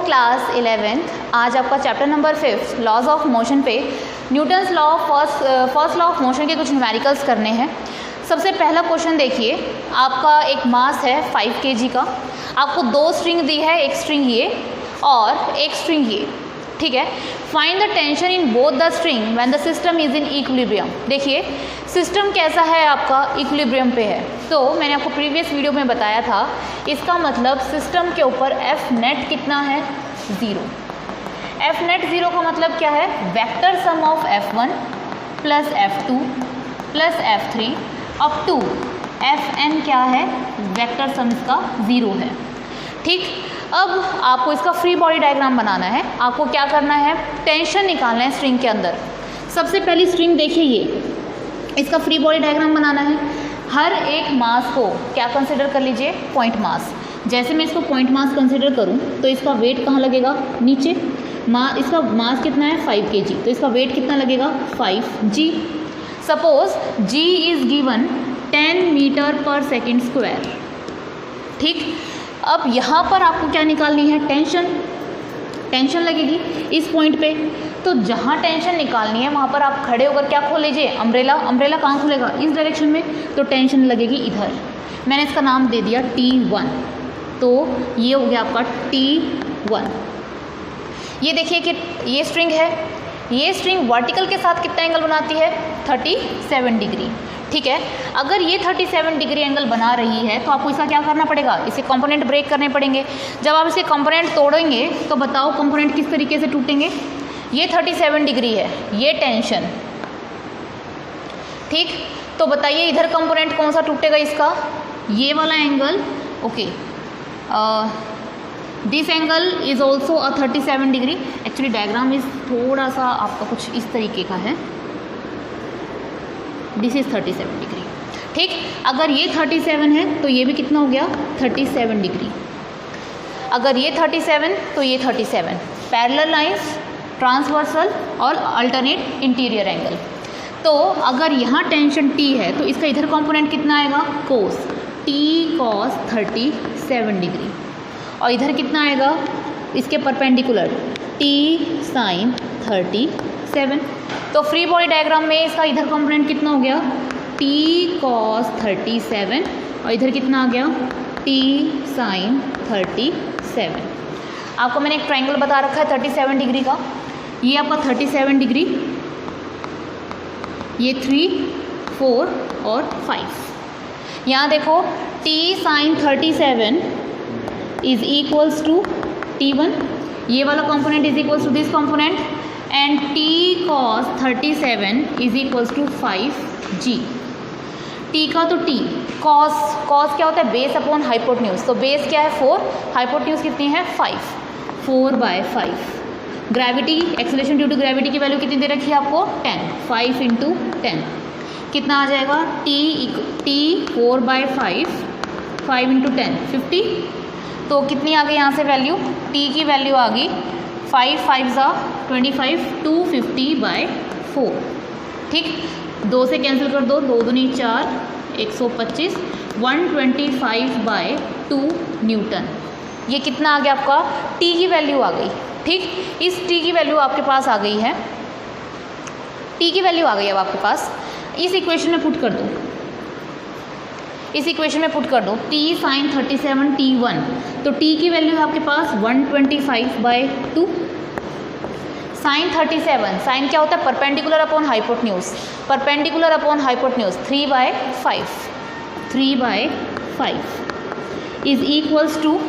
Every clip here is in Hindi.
Class 11th। आज आपका chapter number 5 laws of motion पे Newton's law first law of motion के कुछ न्यूमेरिकल्स करने हैं। सबसे पहला क्वेश्चन देखिए, आपका एक मास है 5 kg का, आपको 2 स्ट्रिंग दी है, एक स्ट्रिंग ये और एक स्ट्रिंग ये, ठीक है। Find the tension in both the string when the system is in equilibrium. देखिए सिस्टम कैसा है, आपका इक्विलिब्रियम पे है। तो मैंने आपको प्रीवियस वीडियो में बताया था, इसका मतलब सिस्टम के ऊपर एफ नेट कितना है, 0। एफ नेट 0 का मतलब क्या है, vector sum of F1 plus F2 plus F3 up to Fn क्या है, वेक्टर सम इसका 0 है, ठीक। अब आपको इसका फ्री बॉडी डायग्राम बनाना है। आपको क्या करना है, टेंशन निकालना है स्ट्रिंग के अंदर। सबसे पहली स्ट्रिंग देखिए, ये इसका फ्री बॉडी डायग्राम बनाना है। हर एक मास को क्या कंसिडर कर लीजिए, पॉइंट मास। जैसे मैं इसको पॉइंट मास कंसिडर करूं तो इसका वेट कहाँ लगेगा, नीचे। इसका मास कितना है 5 kg, तो इसका वेट कितना लगेगा 5g। Suppose g is given 10 metre per second square, ठीक। अब यहाँ पर आपको क्या निकालनी है, टेंशन लगेगी इस पॉइंट पे। तो जहाँ टेंशन निकालनी है वहाँ पर आप खड़े होकर क्या खोल लीजिए, अम्ब्रेला कहाँ खुलेगा, इस डायरेक्शन में। तो टेंशन लगेगी इधर। मैंने इसका नाम दे दिया T1, तो ये हो गया आपका T1। ये देखिए कि ये स्ट्रिंग है, ये स्ट्रिंग वर्टिकल के साथ कितना एंगल बनाती है, 37 डिग्री, ठीक है। अगर ये 37 डिग्री एंगल बना रही है तो आपको इसका क्या करना पड़ेगा, इसे कंपोनेंट ब्रेक करने पड़ेंगे। जब आप इसे कंपोनेंट तोड़ेंगे तो बताओ कंपोनेंट किस तरीके से टूटेंगे। ये 37 डिग्री है, ये टेंशन, ठीक। तो बताइए इधर कंपोनेंट कौन सा टूटेगा, इसका ये वाला angle, okay. This angle is also a 37 degree. Actually diagram is थोड़ा सा आपका कुछ इस तरीके का है, दिस इज 37 डिग्री, ठीक। अगर ये 37 है तो ये भी कितना हो गया, 37 डिग्री। अगर ये 37 तो ये 37। पैरेलल लाइंस, ट्रांसवर्सल और अल्टरनेट इंटीरियर एंगल। तो अगर यहाँ टेंशन T है तो इसका इधर कंपोनेंट कितना आएगा, कोस, T cos 37 डिग्री। और इधर कितना आएगा, इसके परपेंडिकुलर T sin 37। तो फ्री बॉडी डायग्राम में इसका इधर कंपोनेंट कितना हो गया, T cos 37 और इधर कितना आ गया, T sin 37। आपको मैंने एक ट्रायंगल बता रखा है 37 डिग्री का। ये आपका 37 डिग्री, ये 3, 4 और 5। यहाँ देखो T sin 37 is equals to T1, ये वाला component is equals to this component, and T cos 37 is equals to 5g। T का तो T, cos क्या होता है, बेस अपॉन हाइपोटेन्यूज। तो बेस क्या है 4, हाइपोटेन्यूज कितनी है 5, 4/5। Gravity, acceleration due to gravity की वैल्यू कितनी दे रखी है आपको, 10, 5 × 10 कितना आ जाएगा, T 4/5, 5 × 10 50। तो कितनी आ गई यहाँ से वैल्यू, T की वैल्यू आ गई 5 5 25, 250/4, ठीक। 2 से कैंसिल कर दो, 2 दूनी 4, 125, 125/2 न्यूटन। ये कितना आ गया आपका, T की वैल्यू आ गई, ठीक। इस T की वैल्यू आपके पास आ गई है, T की वैल्यू आ गई अब आपके पास। इस इक्वेशन में पुट कर दो, T sin 37 T1। तो T की वैल्यू है आपके पास 125/2। साइन 37, साइन क्या होता है, perpendicular upon hypotenuse, 3/5 is equals to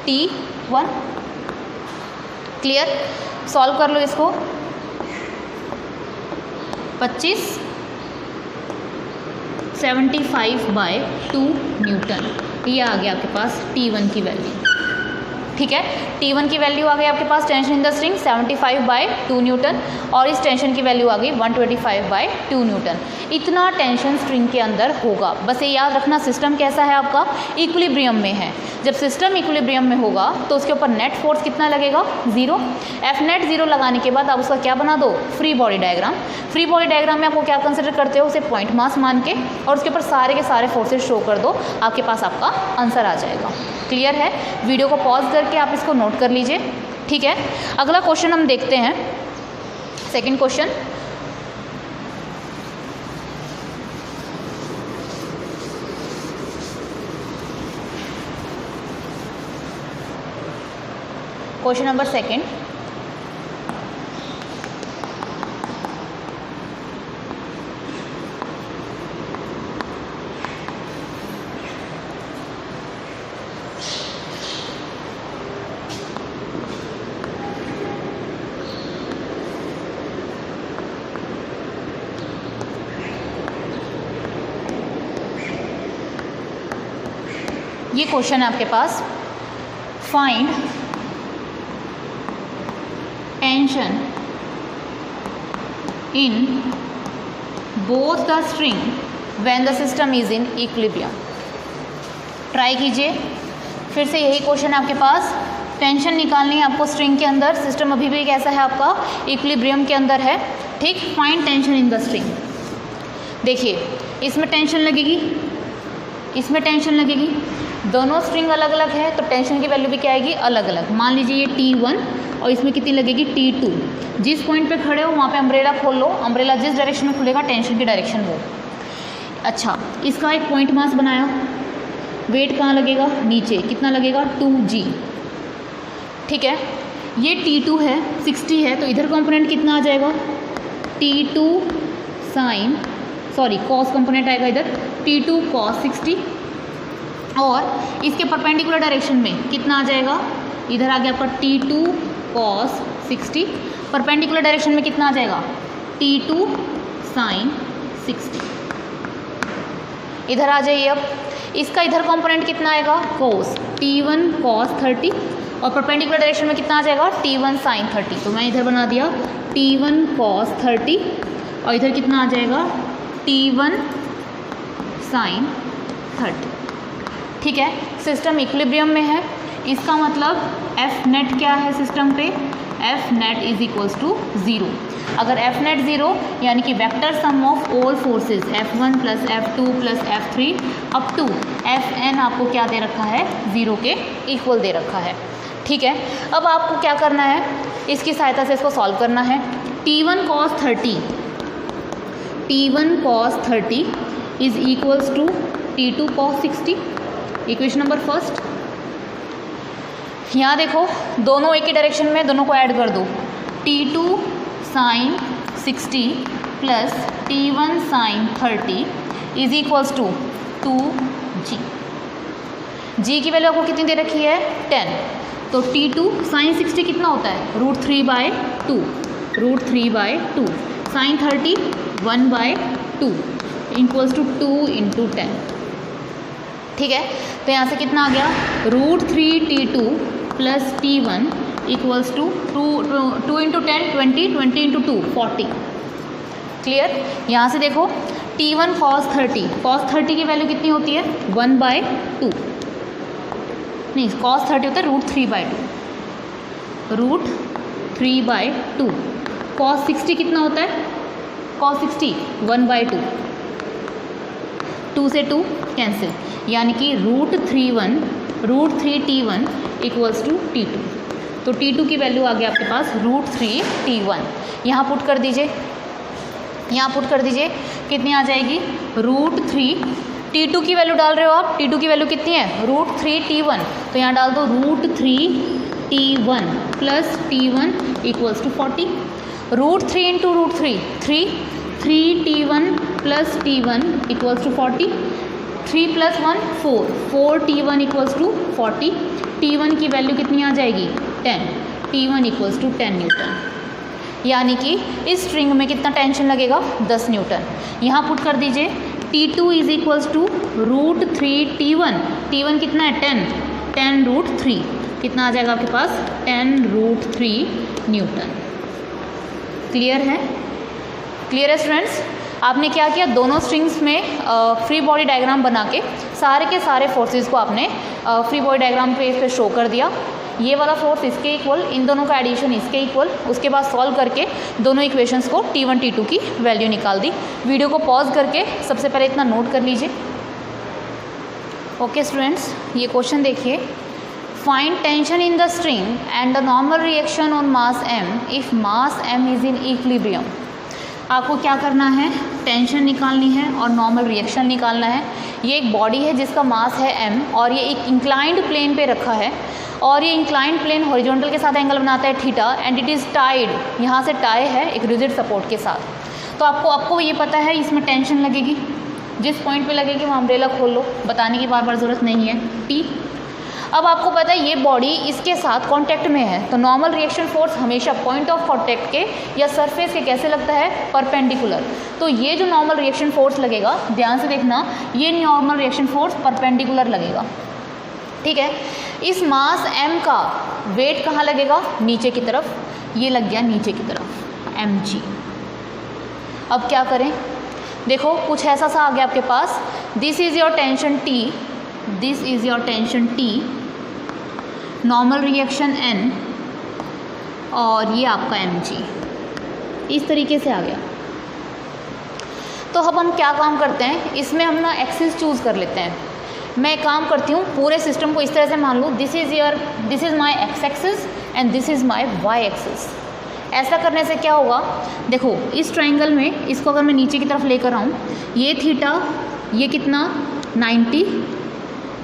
T1। Clear, solve कर लो इसको। 25 75/2 न्यूटन, ये आ गया आपके पास T1 की वैल्यू, ठीक है। T1 की वैल्यू आ गई आपके पास, tension in the string 75/2 newton, और इस टेंशन की वैल्यू आ गई 125/2 न्यूटन। इतना टेंशन स्ट्रिंग के अंदर होगा। बस ये याद रखना, सिस्टम कैसा है आपका, इक्विलिब्रियम में है। जब सिस्टम इक्विलिब्रियम में होगा तो उसके ऊपर नेट फोर्स कितना लगेगा, 0। एफ नेट 0 लगाने के बाद आप उसका क्या बना दो, free body diagram. Free body diagram में आपको क्या कंसिडर करते हो, उसे पॉइंट मास मान के, और उसके ऊपर सारे के सारे फोर्सेस शो कर दो, आपके पास आपका आंसर आ जाएगा। क्लियर है। वीडियो को पॉज करके करके आप इसको नोट कर लीजिए, ठीक है। अगला क्वेश्चन हम देखते हैं, second question. Question number second, ये क्वेश्चन है आपके पास, find tension in both the string when the system is in equilibrium. Try कीजिए, फिर से यही क्वेश्चन है आपके पास, टेंशन निकालनी है आपको स्ट्रिंग के अंदर, सिस्टम अभी भी कैसा है आपका, इक्विलिब्रियम के अंदर है, ठीक। Find tension in the string. देखिए इसमें टेंशन लगेगी, इसमें टेंशन लगेगी, दोनों स्ट्रिंग अलग अलग है तो टेंशन की वैल्यू भी क्या आएगी, अलग अलग। मान लीजिए ये T1 और इसमें कितनी लगेगी, T2। जिस पॉइंट पे खड़े हो वहाँ पे अम्ब्रेला खोल लो, अम्ब्रेला जिस डायरेक्शन में खुलेगा टेंशन की डायरेक्शन वो। अच्छा, इसका एक पॉइंट मास बनाया, वेट कहाँ लगेगा, नीचे, कितना लगेगा, 2G, ठीक है। ये T2 है, 60 है, तो इधर कंपोनेंट कितना आ जाएगा, T2 sign, sorry cos component आएगा इधर, T2 cos 60, और इसके परपेंडिकुलर डायरेक्शन में कितना आ जाएगा, इधर आ गया आपका T2 cos 60, परपेंडिकुलर डायरेक्शन में कितना आ जाएगा, T2 sin 60। इधर आ जाइए, अब इसका इधर कंपोनेंट कितना आएगा, cos, T1 cos 30, और परपेंडिकुलर डायरेक्शन में कितना आ जाएगा, T1 sin 30। तो मैं इधर बना दिया T1 cos 30, और इधर कितना आ जाएगा, T1 sin 30, ठीक है। सिस्टम इक्विलिब्रियम में है, इसका मतलब एफ नेट क्या है सिस्टम पे, F net is equals to 0। अगर एफ नेट 0 यानी कि vector sum of all forces F1 plus F2 plus F3 up to Fn आपको क्या दे रखा है, 0 के इक्वल दे रखा है, ठीक है। अब आपको क्या करना है, इसकी सहायता से इसको सॉल्व करना है। T1 cos 30 is equals to T2 cos 60, equation number first. यहाँ देखो दोनों एक ही डायरेक्शन में, दोनों को ऐड कर दो, T2 sin 60 plus T1 sin 30 is equals to 2G। G की वैल्यू आपको कितनी दे रखी है, 10, तो T2 sin 60 कितना होता है, √3/2, √3/2, sin 30 1/2 इक्वल्स टू 2 × 10, ठीक है। तो यहाँ से कितना आ गया, √3T2 plus T1 equals to 2 × 10 20, 20 × 2 40, clear. यहाँ से देखो T1 cos 30 की वैल्यू कितनी होती है, 1/2, नहीं cos 30 होता है √3/2, cos 60 कितना होता है, cos 60 1/2, 2 से 2 कैंसिल, यानी कि √3T1 इक्वल्स टू T2। तो T2 की वैल्यू आ गया आपके पास √3T1। यहाँ पुट कर दीजिए, यहाँ पुट कर दीजिए, कितनी आ जाएगी, √3, T2 की वैल्यू डाल रहे हो आप, T2 की वैल्यू कितनी है, √3T1, तो यहाँ डाल दो √3T1 plus T1 equals to 40, √3 × √3 3T1 plus T1 equals to 40, 3 + 1 4, 4T1 equals to 40, T1 की वैल्यू कितनी आ जाएगी, 10, T1 इक्वल्स टू 10 न्यूटन, यानी कि इस स्ट्रिंग में कितना टेंशन लगेगा, 10 न्यूटन। यहाँ पुट कर दीजिए T2 is equals to √3T1, T1 कितना है, 10 √3, कितना आ जाएगा आपके पास, 10 √3 न्यूटन। क्लियर है, क्लियर है स्टूडेंट्स। आपने क्या किया, दोनों स्ट्रिंग्स में फ्री बॉडी डायग्राम बना के सारे के सारे फोर्सेस को आपने फ्री बॉडी डायग्राम पे शो कर दिया। ये वाला फोर्स इसके इक्वल, इन दोनों का एडिशन इसके इक्वल, उसके बाद सॉल्व करके दोनों इक्वेशंस को T1 T2 की वैल्यू निकाल दी। वीडियो को पॉज करके सबसे पहले इतना नोट कर लीजिए। ओके स्टूडेंट्स, ये क्वेश्चन देखिए, find tension in the string and the normal reaction on mass m if mass m is in equilibrium. आपको क्या करना है, टेंशन निकालनी है और नॉर्मल रिएक्शन निकालना है। ये एक बॉडी है जिसका मास है m और ये एक इंक्लाइंड प्लेन पे रखा है और ये इंक्लाइंड प्लेन हॉरिजॉन्टल के साथ एंगल बनाता है theta and it is tied, यहाँ से टाई है एक रिजिड सपोर्ट के साथ। तो आपको ये पता है इसमें टेंशन लगेगी, जिस पॉइंट पे लगेगी वहाँ अम्ब्रेला खोल लो, बताने की बार बार ज़रूरत नहीं है, P। अब आपको पता है ये बॉडी इसके साथ कांटेक्ट में है, तो नॉर्मल रिएक्शन फोर्स हमेशा पॉइंट ऑफ कांटेक्ट के या सरफेस के कैसे लगता है, परपेंडिकुलर। तो ये जो नॉर्मल रिएक्शन फोर्स लगेगा, ध्यान से देखना, ये नॉर्मल रिएक्शन फोर्स परपेंडिकुलर लगेगा, ठीक है। इस मास m का वेट कहाँ लगेगा, नीचे की तरफ, ये लग गया नीचे की तरफ mg। अब क्या करें, देखो कुछ ऐसा सा आ गया आपके पास, this is your tension T, this is your tension T, normal reaction n और ये आपका mg, इस तरीके से आ गया। तो अब हम क्या काम करते हैं, इसमें हम ना एक्सिस चूज़ कर लेते हैं। मैं काम करती हूँ, पूरे सिस्टम को इस तरह से मान लूँ, this is my X axis and this is my Y axis. ऐसा करने से क्या होगा, देखो इस ट्राइंगल में इसको अगर मैं नीचे की तरफ लेकर आऊँ, ये थीटा, ये कितना 90,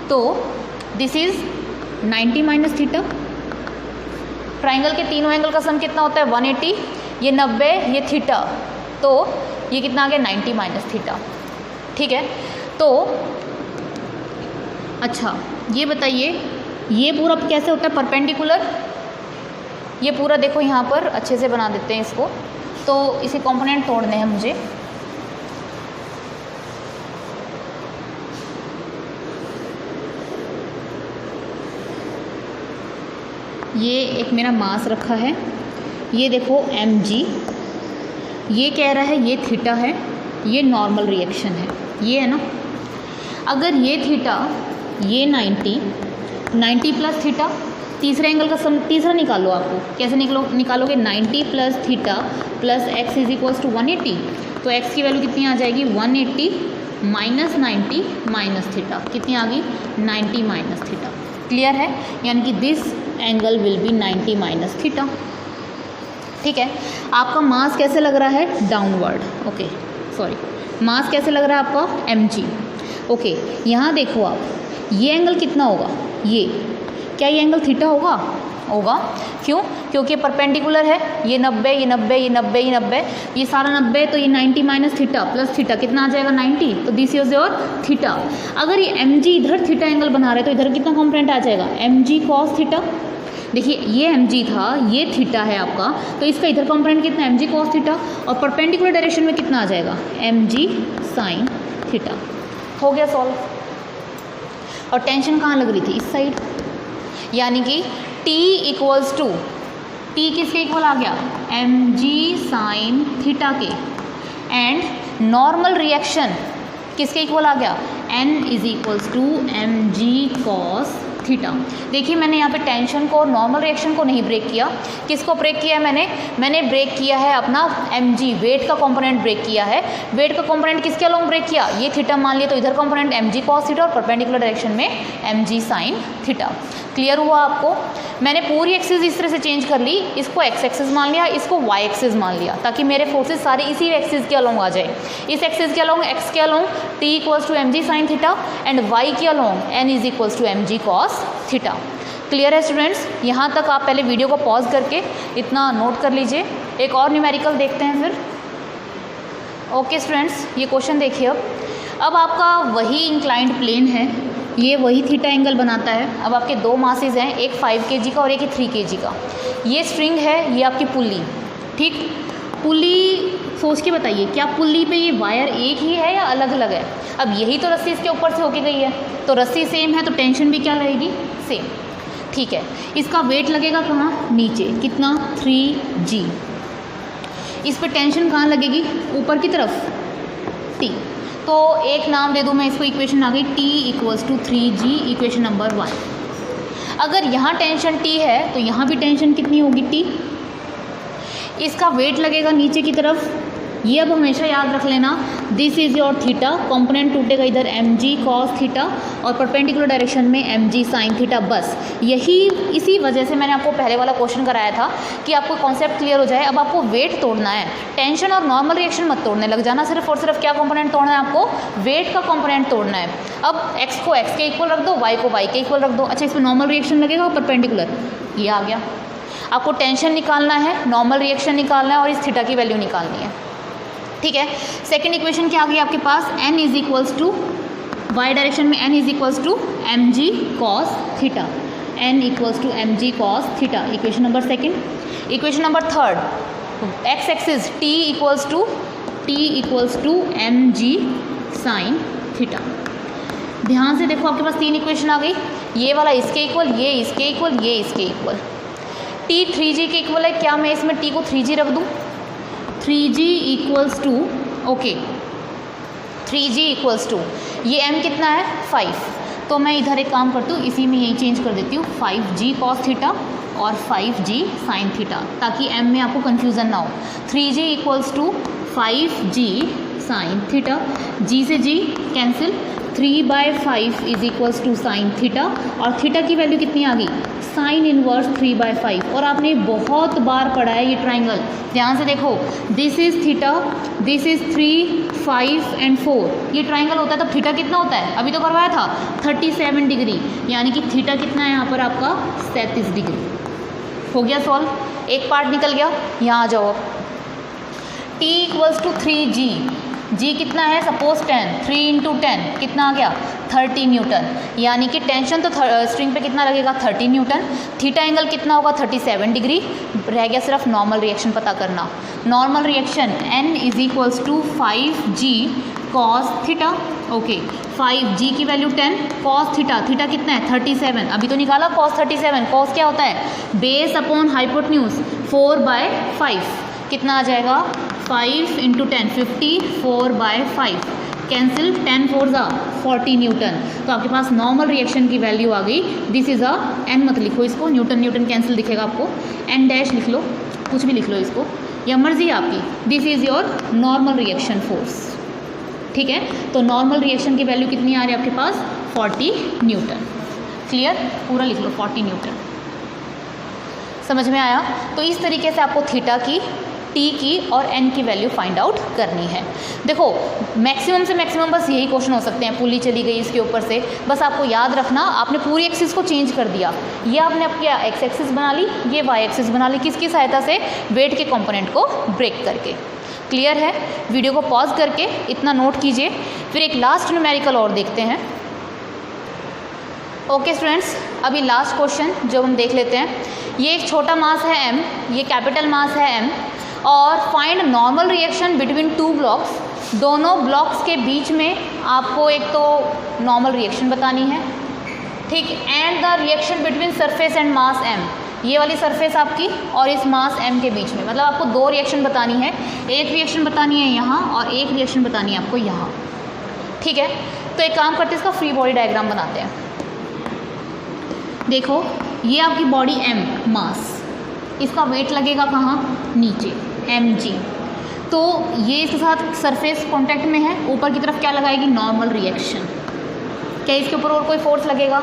तो this is 90 minus theta. Triangle के तीनों एंगल का सम कितना होता है 180, ये 90, ये थीटा, तो ये कितना आ गया 90 माइनस थीटा, ठीक है। तो अच्छा ये बताइए, ये पूरा कैसे होता है परपेंडिकुलर, ये पूरा देखो यहाँ पर अच्छे से बना देते हैं इसको, तो इसे कंपोनेंट तोड़ने हैं मुझे। ये एक मेरा मास रखा है, ये देखो mg, ये कह रहा है ये थीटा है, ये नॉर्मल रिएक्शन है, ये है ना। अगर ये थीटा, ये 90 प्लस थीटा, तीसरे एंगल का सम तीसरा निकालो, आपको कैसे निकालोगे 90 plus theta plus x is equals to 180, तो x की वैल्यू कितनी आ जाएगी 180 माइनस 90 माइनस थीटा, कितनी आ गई 90 माइनस थीटा। क्लियर है, यानी कि this angle will be 90 minus theta, ठीक है। आपका मास कैसे लग रहा है डाउनवर्ड, ओके सॉरी, मास कैसे लग रहा है आपका mg, ओके। यहाँ देखो आप, ये एंगल कितना होगा, ये क्या ये एंगल थीटा होगा, क्यों, क्योंकि परपेंडिकुलर है, ये 90, ये 90, ये 90, ये 90, ये सारा 90, तो ये 90 माइनस थीटा प्लस थीटा कितना आ जाएगा 90, तो दिस इज योर थीटा। अगर ये mg इधर थीटा एंगल बना रहे तो इधर कितना कॉम्पोनेंट आ जाएगा mg cos थीटा। देखिए ये mg था, ये थीटा है आपका, तो इसका इधर कॉम्पोनेंट कितना mg cos थीटा, और परपेंडिकुलर डायरेक्शन में कितना आ जाएगा mg sin थीटा। हो गया सॉल्व। और टेंशन कहाँ लग रही थी, इस साइड, यानी कि T इक्वल्स टू, T किसके इक्वल आ गया mg साइन थीटा के, एंड नॉर्मल रिएक्शन किसके इक्वल आ गया n is equals to mg cos theta. देखिए मैंने यहाँ पे टेंशन को, नॉर्मल रिएक्शन को नहीं ब्रेक किया, किसको ब्रेक किया है मैंने ब्रेक किया है अपना mg, वेट का कंपोनेंट ब्रेक किया है। वेट का कंपोनेंट किसके अलोंग ब्रेक किया, ये थीटा मान लिया, तो इधर कंपोनेंट mg cos थीटा और परपेंडिकुलर डायरेक्शन में mg sin थीटा। क्लियर हुआ आपको। मैंने पूरी एक्सिस इस तरह से चेंज कर ली, इसको x एक्सिस मान लिया, इसको y एक्सिस मान लिया, ताकि मेरे फोर्सेस सारे इसी एक्सिस के अलोंग आ जाए। इस एक्सिस के अलोंग, x के along t equals to mg sin theta and y के along n is equals to mg cos theta. Clear है स्टूडेंट्स, यहाँ तक आप पहले वीडियो को पॉज करके इतना नोट कर लीजिए। एक और न्यूमेरिकल देखते हैं फिर। ओके स्टूडेंट्स, ये क्वेश्चन देखिए। अब आपका वही इंक्लाइंड प्लेन है, ये वही थीटा एंगल बनाता है। अब आपके दो मासेस हैं, एक 5 kg का और एक 3 kg का। ये स्ट्रिंग है, ये आपकी पुल्ली, ठीक। पुल्ली सोच के बताइए, क्या पुल्ली पे ये वायर एक ही है या अलग अलग है। अब यही तो रस्सी इसके ऊपर से होके गई है, तो रस्सी सेम है, तो टेंशन भी क्या रहेगी, सेम, ठीक है। इसका वेट लगेगा कहाँ, नीचे, कितना 3g। इस पर टेंशन कहाँ लगेगी, ऊपर की तरफ, t। तो एक नाम दे दूँ मैं इसको, इक्वेशन आ गई t equals to 3g, equation number 1। अगर यहाँ टेंशन t है तो यहाँ भी टेंशन कितनी होगी, t। इसका वेट लगेगा नीचे की तरफ, ये अब हमेशा याद रख लेना, this is your theta, component टूटेगा इधर एम जी कॉस थीटा और परपेंडिकुलर डायरेक्शन में एम जी साइन थीटा। बस यही इसी वजह से मैंने आपको पहले वाला क्वेश्चन कराया था कि आपको कॉन्सेप्ट क्लियर हो जाए। अब आपको वेट तोड़ना है, टेंशन और नॉर्मल रिएक्शन मत तोड़ने लग जाना, सिर्फ और सिर्फ क्या कंपोनेंट तोड़ना है आपको, वेट का कंपोनेंट तोड़ना है। अब एक्स को एक्स के इक्वल रख दो, वाई को वाई के इक्वल रख दो। अच्छा, इसमें नॉर्मल रिएक्शन लगेगा और परपेंडिकुलर, ये आ गया। आपको टेंशन निकालना है, नॉर्मल रिएक्शन निकालना है और इस थीटा की वैल्यू निकालनी है। ठीक है, सेकंड इक्वेशन क्या आ गई आपके पास, n is equals to Y direction में n is equals to M G cos theta, n equals to M G cos theta, equation number second. Equation number third, x axis t equals to M G sine theta. ध्यान से देखो, आपके पास तीन इक्वेशन आ गई, ये वाला इसके इक्वल, ये इसके इक्वल, ये इसके इक्वल। t 3g के इक्वल है, क्या मैं इसमें t को 3g रख दूँ, 3g equals to, okay 3g equals to, ये m कितना है 5, तो मैं इधर एक काम करती हूँ, इसी में यही चेंज कर देती हूँ 5g कॉस थीटा और 5g साइन थीटा, ताकि m में आपको कन्फ्यूज़न ना हो। 3g equals to 5g sine theta, g से g cancel, 3/5 is equals to sine theta और थीटा की वैल्यू कितनी आ गई, साइन इनवर्स 3/5। और आपने बहुत बार पढ़ा है ये ट्राइंगल, ध्यान से देखो, this is theta, this is 3, 5 and 4, ये ट्राइंगल होता है तब थीटा कितना होता है, अभी तो करवाया था 37 डिग्री, यानी कि थीटा कितना है यहाँ पर आपका 37 डिग्री। हो गया सॉल्व, एक पार्ट निकल गया। यहाँ आ जाओ, t equals to 3g, g कितना है सपोज 10, 3 इंटू 10 कितना आ गया 30 न्यूटन, यानी कि टेंशन तो स्ट्रिंग पे कितना लगेगा 30 न्यूटन। थीटा एंगल कितना होगा 37 डिग्री। रह गया सिर्फ नॉर्मल रिएक्शन पता करना। Normal reaction n is equals to 5g cos theta, okay 5g की वैल्यू 10, कॉस थीटा, थीटा कितना है 37, अभी तो निकाला कॉस 37, कॉस क्या होता है बेस अपॉन हाइपोटेन्यूज 4/5, कितना आ जाएगा 5 इंटू 10 50, 4/5 कैंसिल, 10 4 ज़ा 40 न्यूटन। तो आपके पास नॉर्मल रिएक्शन की वैल्यू आ गई, दिस इज़ अ n मत लिखो इसको, न्यूटन न्यूटन कैंसिल दिखेगा आपको, n डैश लिख लो, कुछ भी लिख लो इसको, या मर्जी आपकी, this is your normal reaction force. ठीक है, तो नॉर्मल रिएक्शन की वैल्यू कितनी आ रही है आपके पास 40 न्यूटन। क्लियर, पूरा लिख लो 40 न्यूटन। समझ में आया? तो इस तरीके से आपको थीटा की, टी की और एन की वैल्यू फाइंड आउट करनी है। देखो मैक्सिमम से मैक्सिमम बस यही क्वेश्चन हो सकते हैं, पुली चली गई इसके ऊपर से, बस आपको याद रखना आपने पूरी एक्सिस को चेंज कर दिया, ये आपने आपकी एक्स एक्सिस बना ली, ये वाई एक्सिस बना ली, किसकी सहायता से, वेट के कंपोनेंट को ब्रेक करके। क्लियर है? वीडियो को पॉज करके इतना नोट कीजिए, फिर एक लास्ट न्यूमेरिकल और देखते हैं। ओके स्टूडेंट्स, अभी लास्ट क्वेश्चन जो हम देख लेते हैं, ये एक छोटा मास है m, ये कैपिटल मास है m, और find normal reaction between two blocks. दोनों ब्लॉक्स के बीच में आपको एक तो नॉर्मल रिएक्शन बतानी है, ठीक, and the reaction between surface and mass m, ये वाली सरफेस आपकी और इस मास m के बीच में, मतलब आपको दो रिएक्शन बतानी है, एक रिएक्शन बतानी है यहाँ और एक रिएक्शन बतानी है आपको यहाँ। ठीक है, तो एक काम करते हैं, इसका फ्री बॉडी डायग्राम बनाते हैं। देखो ये आपकी बॉडी m मास, इसका वेट लगेगा कहाँ, नीचे mg, तो ये इसके साथ सरफेस कांटेक्ट में है, ऊपर की तरफ क्या लगाएगी, नॉर्मल रिएक्शन। क्या इसके ऊपर और कोई फोर्स लगेगा,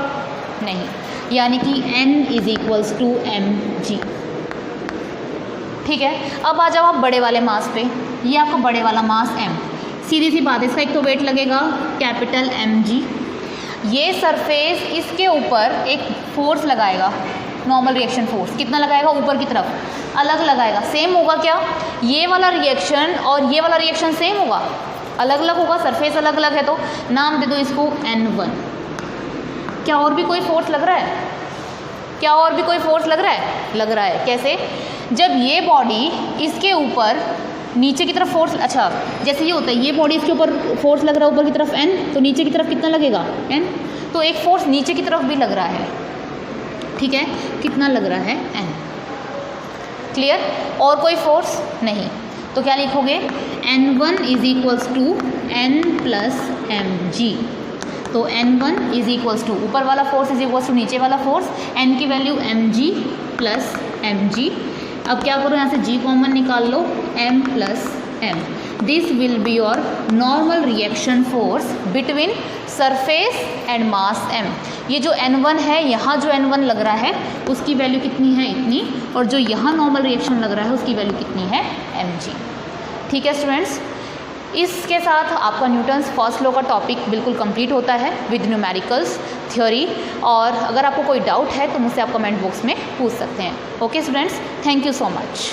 नहीं, यानी कि n is equals to mg। ठीक है, अब आ जाओ आप बड़े वाले मास पे, ये आपका बड़े वाला मास m, सीधी सी बात है, इसका एक तो वेट लगेगा कैपिटल mg, ये सरफेस इसके ऊपर एक फोर्स लगाएगा, नॉर्मल रिएक्शन फोर्स, कितना लगाएगा, ऊपर की तरफ अलग लगाएगा। सेम होगा क्या, ये वाला रिएक्शन और ये वाला रिएक्शन सेम होगा, अलग अलग होगा, सरफेस अलग अलग है, तो नाम दे दो इसको n1। क्या और भी कोई फोर्स लग रहा है, क्या और भी कोई फोर्स लग रहा है, लग रहा है। कैसे, जब ये बॉडी इसके ऊपर नीचे की तरफ फोर्स, अच्छा जैसे ये होता है, ये बॉडी इसके ऊपर फोर्स लग रहा है ऊपर की तरफ n, तो नीचे की तरफ कितना लगेगा n, तो एक फोर्स नीचे की तरफ भी लग रहा है। ठीक है, कितना लग रहा है n। क्लियर, और कोई फोर्स नहीं, तो क्या लिखोगे, n1 is equals to n plus mg, तो n1 इज इक्वल्स टू ऊपर वाला फोर्स इज इक्वल्स टू नीचे वाला फोर्स, n की वैल्यू mg प्लस mg। अब क्या करो, यहाँ से g कॉमन निकाल लो, m plus m, this will be your normal reaction force between surface and mass m। ये जो n1 है, यहाँ जो n1 लग रहा है उसकी वैल्यू कितनी है, इतनी, और जो यहाँ नॉर्मल रिएक्शन लग रहा है उसकी वैल्यू कितनी है, mg। ठीक है स्टूडेंट्स, इसके साथ आपका न्यूटन्स फर्स्ट लॉ का टॉपिक बिल्कुल कंप्लीट होता है विद न्यूमेरिकल्स, थ्योरी। और अगर आपको कोई डाउट है तो मुझसे आप कमेंट बॉक्स में पूछ सकते हैं। Okay students, thank you so much.